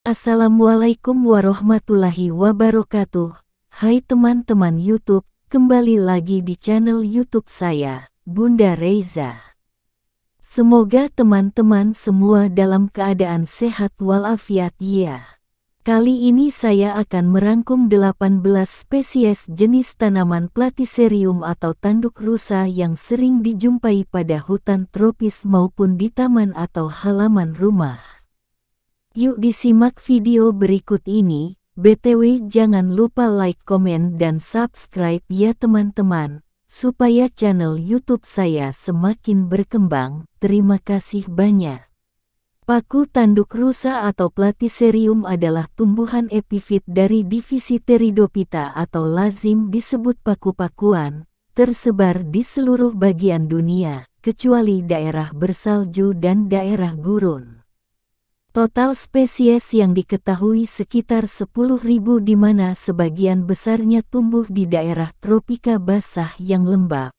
Assalamualaikum warahmatullahi wabarakatuh. Hai teman-teman YouTube, kembali lagi di channel YouTube saya, Bunda Reza. Semoga teman-teman semua dalam keadaan sehat walafiat ya. Kali ini saya akan merangkum 18 spesies jenis tanaman Platycerium atau tanduk rusa yang sering dijumpai pada hutan tropis maupun di taman atau halaman rumah. Yuk disimak video berikut ini. BTW jangan lupa like, komen, dan subscribe ya teman-teman, supaya channel YouTube saya semakin berkembang. Terima kasih banyak. Paku tanduk rusa atau Platycerium adalah tumbuhan epifit dari divisi Pteridophyta atau lazim disebut paku-pakuan, tersebar di seluruh bagian dunia, kecuali daerah bersalju dan daerah gurun. Total spesies yang diketahui sekitar 10.000 di mana sebagian besarnya tumbuh di daerah tropika basah yang lembab.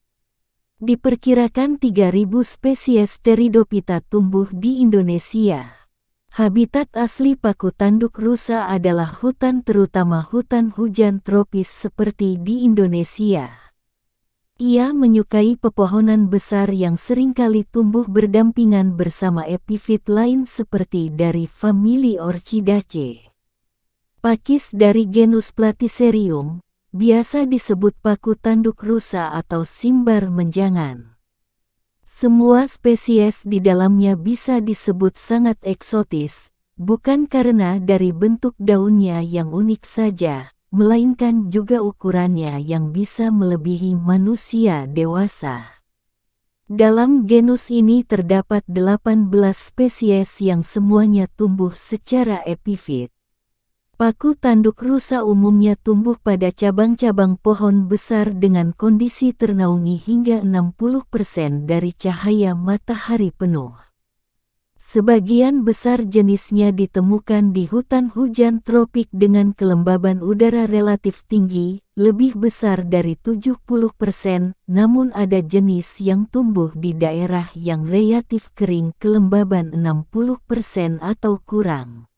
Diperkirakan 3.000 spesies Pteridophyta tumbuh di Indonesia. Habitat asli paku tanduk rusa adalah hutan terutama hutan hujan tropis seperti di Indonesia. Ia menyukai pepohonan besar yang seringkali tumbuh berdampingan bersama epifit lain seperti dari famili Orchidaceae. Pakis dari genus Platycerium, biasa disebut paku tanduk rusa atau simbar menjangan. Semua spesies di dalamnya bisa disebut sangat eksotis, bukan karena dari bentuk daunnya yang unik saja, melainkan juga ukurannya yang bisa melebihi manusia dewasa. Dalam genus ini terdapat 18 spesies yang semuanya tumbuh secara epifit. Paku tanduk rusa umumnya tumbuh pada cabang-cabang pohon besar dengan kondisi ternaungi hingga 60% dari cahaya matahari penuh. Sebagian besar jenisnya ditemukan di hutan hujan tropik dengan kelembaban udara relatif tinggi, lebih besar dari 70%, namun ada jenis yang tumbuh di daerah yang relatif kering kelembaban 60% atau kurang.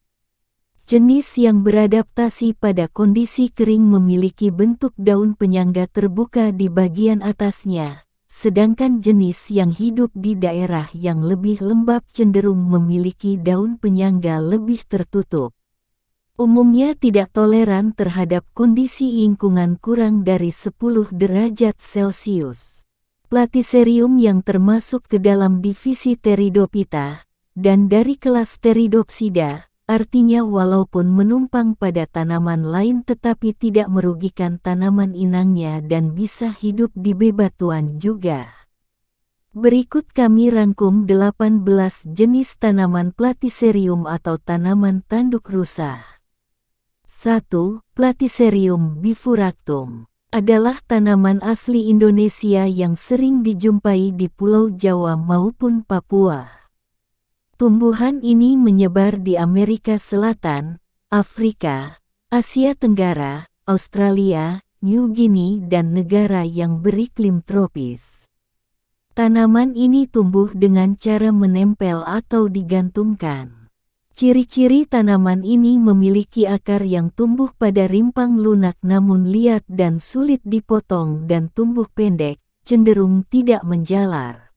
Jenis yang beradaptasi pada kondisi kering memiliki bentuk daun penyangga terbuka di bagian atasnya. Sedangkan jenis yang hidup di daerah yang lebih lembab cenderung memiliki daun penyangga lebih tertutup. Umumnya tidak toleran terhadap kondisi lingkungan kurang dari 10 derajat Celcius. Platycerium yang termasuk ke dalam divisi Pteridophyta, dan dari kelas Pteridopsida, artinya walaupun menumpang pada tanaman lain tetapi tidak merugikan tanaman inangnya dan bisa hidup di bebatuan juga. Berikut kami rangkum 18 jenis tanaman Platycerium atau tanaman tanduk rusa. 1. Platycerium bifurcatum adalah tanaman asli Indonesia yang sering dijumpai di Pulau Jawa maupun Papua. Tumbuhan ini menyebar di Amerika Selatan, Afrika, Asia Tenggara, Australia, New Guinea dan negara yang beriklim tropis. Tanaman ini tumbuh dengan cara menempel atau digantungkan. Ciri-ciri tanaman ini memiliki akar yang tumbuh pada rimpang lunak namun liat dan sulit dipotong dan tumbuh pendek, cenderung tidak menjalar.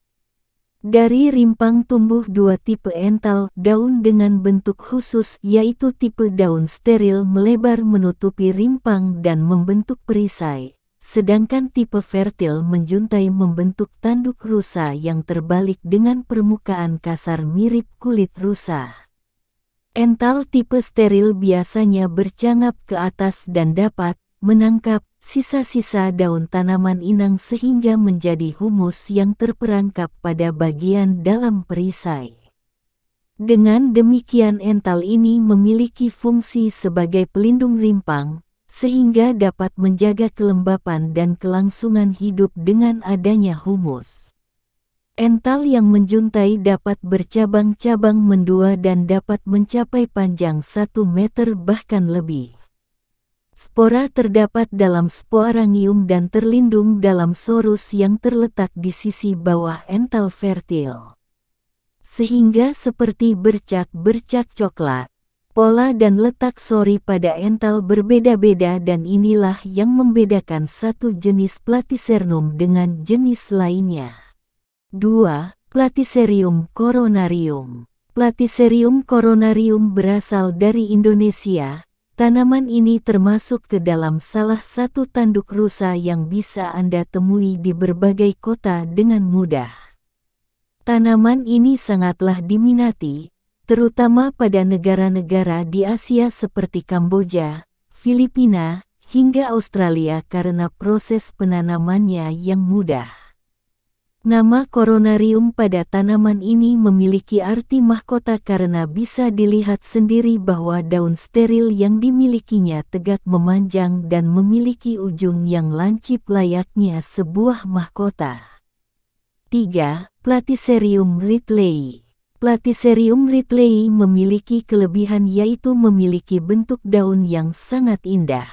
Dari rimpang tumbuh dua tipe ental daun dengan bentuk khusus yaitu tipe daun steril melebar menutupi rimpang dan membentuk perisai, sedangkan tipe fertil menjuntai membentuk tanduk rusa yang terbalik dengan permukaan kasar mirip kulit rusa. Ental tipe steril biasanya bercangap ke atas dan dapat menangkap sisa-sisa daun tanaman inang sehingga menjadi humus yang terperangkap pada bagian dalam perisai. Dengan demikian ental ini memiliki fungsi sebagai pelindung rimpang, sehingga dapat menjaga kelembapan dan kelangsungan hidup dengan adanya humus. Ental yang menjuntai dapat bercabang-cabang mendua dan dapat mencapai panjang 1 meter bahkan lebih. Spora terdapat dalam sporangium dan terlindung dalam sorus yang terletak di sisi bawah ental fertil. Sehingga seperti bercak-bercak coklat. Pola dan letak sori pada ental berbeda-beda dan inilah yang membedakan satu jenis Platycernum dengan jenis lainnya. 2. Platycerium coronarium. Platycerium coronarium berasal dari Indonesia. Tanaman ini termasuk ke dalam salah satu tanduk rusa yang bisa Anda temui di berbagai kota dengan mudah. Tanaman ini sangatlah diminati, terutama pada negara-negara di Asia seperti Kamboja, Filipina, hingga Australia karena proses penanamannya yang mudah. Nama coronarium pada tanaman ini memiliki arti mahkota karena bisa dilihat sendiri bahwa daun steril yang dimilikinya tegak memanjang dan memiliki ujung yang lancip layaknya sebuah mahkota. 3. Platycerium ridleyi. Platycerium ridleyi memiliki kelebihan yaitu memiliki bentuk daun yang sangat indah.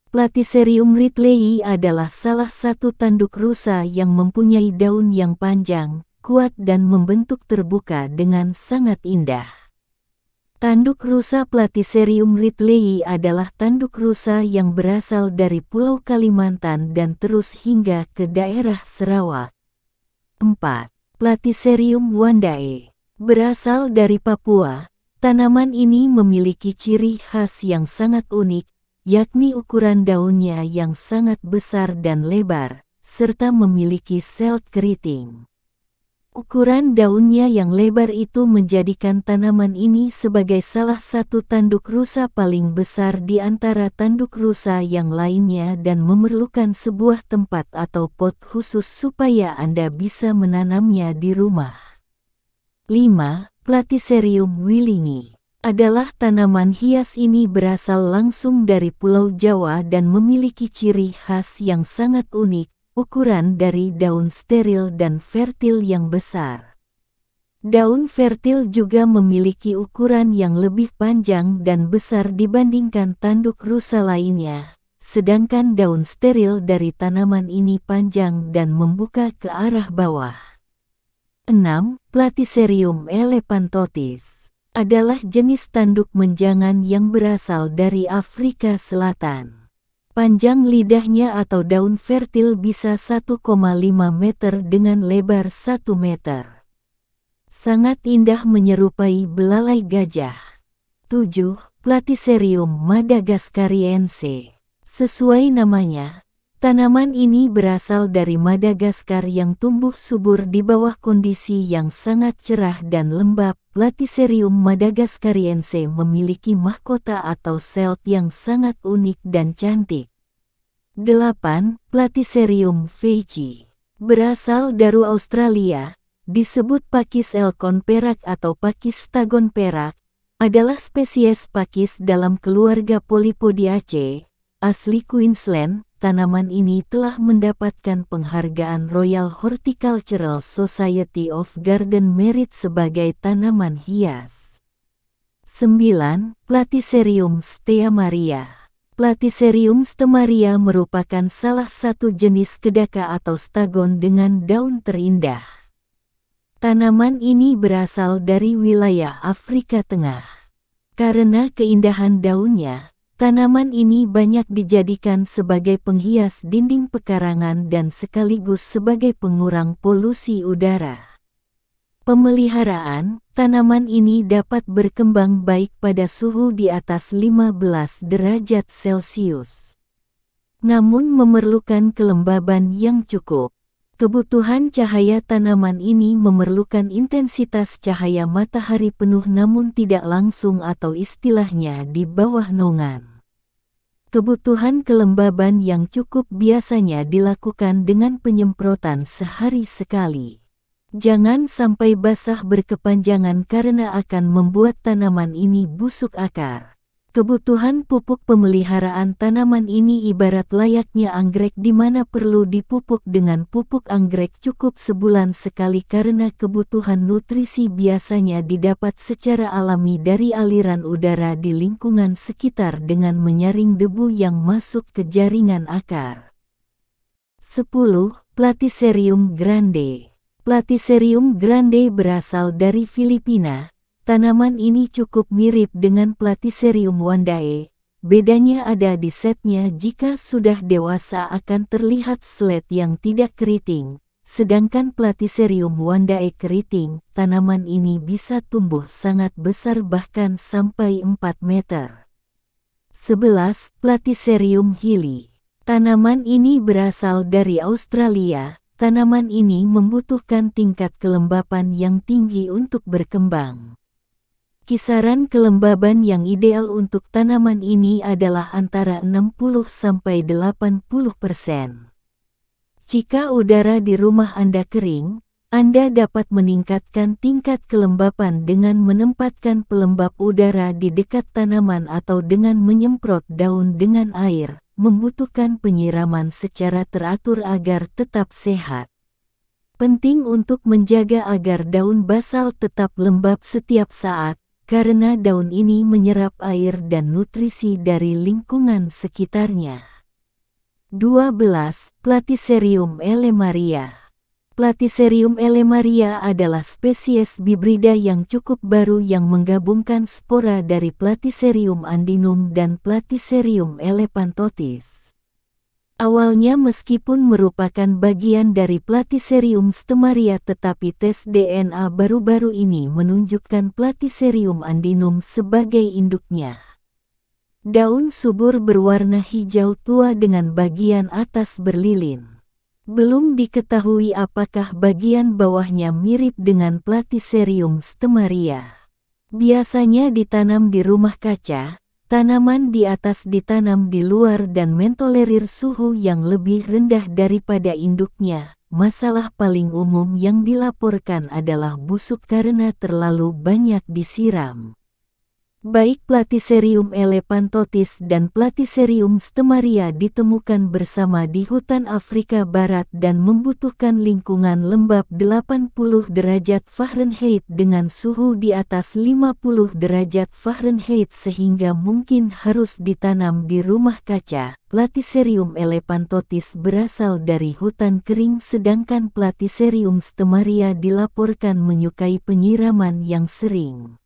Platycerium ridleyi adalah salah satu tanduk rusa yang mempunyai daun yang panjang, kuat dan membentuk terbuka dengan sangat indah. Tanduk rusa Platycerium ridleyi adalah tanduk rusa yang berasal dari Pulau Kalimantan dan terus hingga ke daerah Sarawak. 4. Platycerium wandae. Berasal dari Papua, tanaman ini memiliki ciri khas yang sangat unik, yakni ukuran daunnya yang sangat besar dan lebar, serta memiliki sel keriting. Ukuran daunnya yang lebar itu menjadikan tanaman ini sebagai salah satu tanduk rusa paling besar di antara tanduk rusa yang lainnya dan memerlukan sebuah tempat atau pot khusus supaya Anda bisa menanamnya di rumah. 5. Platycerium willingi. Adalah tanaman hias ini berasal langsung dari Pulau Jawa dan memiliki ciri khas yang sangat unik, ukuran dari daun steril dan fertil yang besar. Daun fertil juga memiliki ukuran yang lebih panjang dan besar dibandingkan tanduk rusa lainnya, sedangkan daun steril dari tanaman ini panjang dan membuka ke arah bawah. 6. Platycerium elephantotis. Adalah jenis tanduk menjangan yang berasal dari Afrika Selatan. Panjang lidahnya atau daun fertil bisa 1,5 meter dengan lebar 1 meter. Sangat indah menyerupai belalai gajah. 7. Platycerium madagascariense. Sesuai namanya, tanaman ini berasal dari Madagaskar yang tumbuh subur di bawah kondisi yang sangat cerah dan lembab. Platycerium madagascariense memiliki mahkota atau selt yang sangat unik dan cantik. 8. Platycerium veitchii. Berasal dari Australia, disebut pakis elkon perak atau pakis stagon perak, adalah spesies pakis dalam keluarga Polypodiaceae, asli Queensland. Tanaman ini telah mendapatkan penghargaan Royal Horticultural Society of Garden Merit sebagai tanaman hias. 9. Platycerium steamaria. Platycerium steamaria merupakan salah satu jenis kedaka atau stagon dengan daun terindah. Tanaman ini berasal dari wilayah Afrika Tengah. Karena keindahan daunnya, tanaman ini banyak dijadikan sebagai penghias dinding pekarangan dan sekaligus sebagai pengurang polusi udara. Pemeliharaan, tanaman ini dapat berkembang baik pada suhu di atas 15 derajat Celcius. Namun memerlukan kelembaban yang cukup. Kebutuhan cahaya tanaman ini memerlukan intensitas cahaya matahari penuh namun tidak langsung atau istilahnya di bawah naungan. Kebutuhan kelembaban yang cukup biasanya dilakukan dengan penyemprotan sehari sekali. Jangan sampai basah berkepanjangan karena akan membuat tanaman ini busuk akar. Kebutuhan pupuk pemeliharaan tanaman ini ibarat layaknya anggrek di mana perlu dipupuk dengan pupuk anggrek cukup sebulan sekali karena kebutuhan nutrisi biasanya didapat secara alami dari aliran udara di lingkungan sekitar dengan menyaring debu yang masuk ke jaringan akar. 10. Platycerium grande. Platycerium grande berasal dari Filipina. Tanaman ini cukup mirip dengan Platycerium wandae. Bedanya ada di setnya. Jika sudah dewasa akan terlihat slet yang tidak keriting. Sedangkan Platycerium wandae keriting, tanaman ini bisa tumbuh sangat besar bahkan sampai 4 meter. 11. Platycerium hilly. Tanaman ini berasal dari Australia. Tanaman ini membutuhkan tingkat kelembapan yang tinggi untuk berkembang. Kisaran kelembaban yang ideal untuk tanaman ini adalah antara 60–80%. Jika udara di rumah Anda kering, Anda dapat meningkatkan tingkat kelembapan dengan menempatkan pelembab udara di dekat tanaman atau dengan menyemprot daun dengan air, membutuhkan penyiraman secara teratur agar tetap sehat. Penting untuk menjaga agar daun basal tetap lembab setiap saat, karena daun ini menyerap air dan nutrisi dari lingkungan sekitarnya. 12. Platycerium elemaria. Platycerium elemaria adalah spesies bibrida yang cukup baru yang menggabungkan spora dari Platycerium andinum dan Platycerium elephantotis. Awalnya meskipun merupakan bagian dari Platycerium stemmaria tetapi tes DNA baru-baru ini menunjukkan Platycerium andinum sebagai induknya. Daun subur berwarna hijau tua dengan bagian atas berlilin. Belum diketahui apakah bagian bawahnya mirip dengan Platycerium stemmaria. Biasanya ditanam di rumah kaca, tanaman di atas ditanam di luar dan mentolerir suhu yang lebih rendah daripada induknya. Masalah paling umum yang dilaporkan adalah busuk karena terlalu banyak disiram. Baik Platycerium elephantotis dan Platycerium stemmaria ditemukan bersama di hutan Afrika Barat dan membutuhkan lingkungan lembab 80 derajat Fahrenheit dengan suhu di atas 50 derajat Fahrenheit sehingga mungkin harus ditanam di rumah kaca. Platycerium elephantotis berasal dari hutan kering sedangkan Platycerium stemmaria dilaporkan menyukai penyiraman yang sering.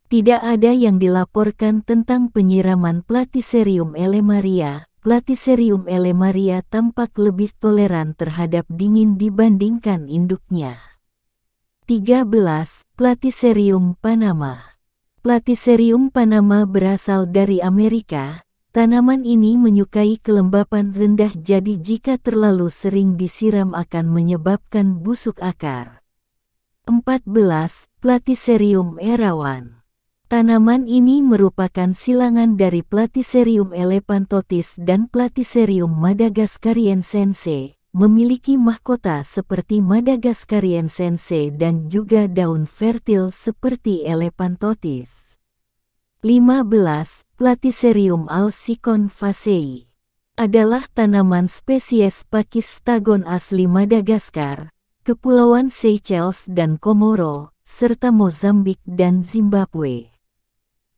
Tidak ada yang dilaporkan tentang penyiraman Platycerium elemaria. Platycerium elemaria tampak lebih toleran terhadap dingin dibandingkan induknya. 13. Platycerium panama. Platycerium panama berasal dari Amerika. Tanaman ini menyukai kelembapan rendah jadi jika terlalu sering disiram akan menyebabkan busuk akar. 14. Platycerium erawan. Tanaman ini merupakan silangan dari Platycerium elephantotis dan Platycerium madagascariense, memiliki mahkota seperti madagascariense dan juga daun fertil seperti elephantotis. 15. Platycerium alsicon facei adalah tanaman spesies Pakis stagon asli Madagaskar, Kepulauan Seychelles dan Komoro, serta Mozambik dan Zimbabwe.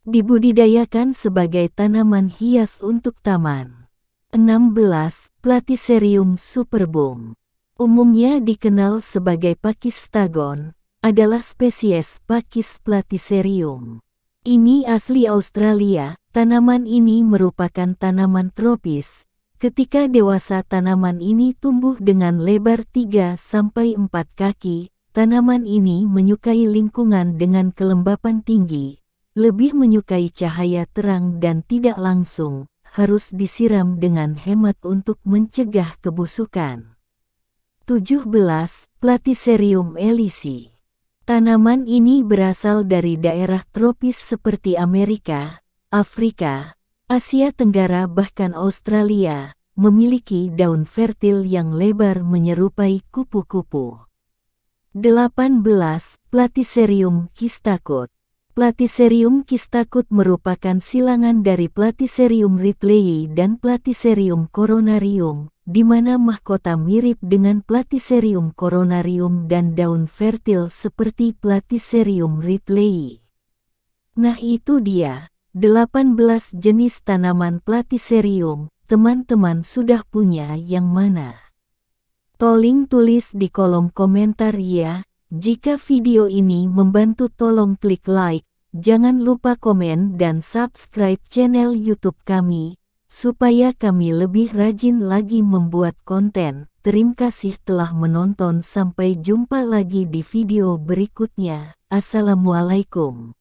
Dibudidayakan sebagai tanaman hias untuk taman. 16. Platycerium superbum. Umumnya dikenal sebagai Pakis stagon, adalah spesies Pakis platycerium. Ini asli Australia. Tanaman ini merupakan tanaman tropis. Ketika dewasa tanaman ini tumbuh dengan lebar 3–4 kaki. Tanaman ini menyukai lingkungan dengan kelembapan tinggi. Lebih menyukai cahaya terang dan tidak langsung, harus disiram dengan hemat untuk mencegah kebusukan. 17. Platycerium elisi. Tanaman ini berasal dari daerah tropis seperti Amerika, Afrika, Asia Tenggara bahkan Australia, memiliki daun fertil yang lebar menyerupai kupu-kupu. 18. Platycerium kistakut. Platycerium kistakut merupakan silangan dari Platycerium ridleyi dan Platycerium coronarium, di mana mahkota mirip dengan Platycerium coronarium dan daun fertil seperti Platycerium ridleyi. Nah itu dia, 18 jenis tanaman Platycerium. Teman-teman sudah punya yang mana? Tolong tulis di kolom komentar ya. Jika video ini membantu, tolong klik like, jangan lupa komen dan subscribe channel YouTube kami, supaya kami lebih rajin lagi membuat konten. Terima kasih telah menonton, sampai jumpa lagi di video berikutnya. Assalamualaikum.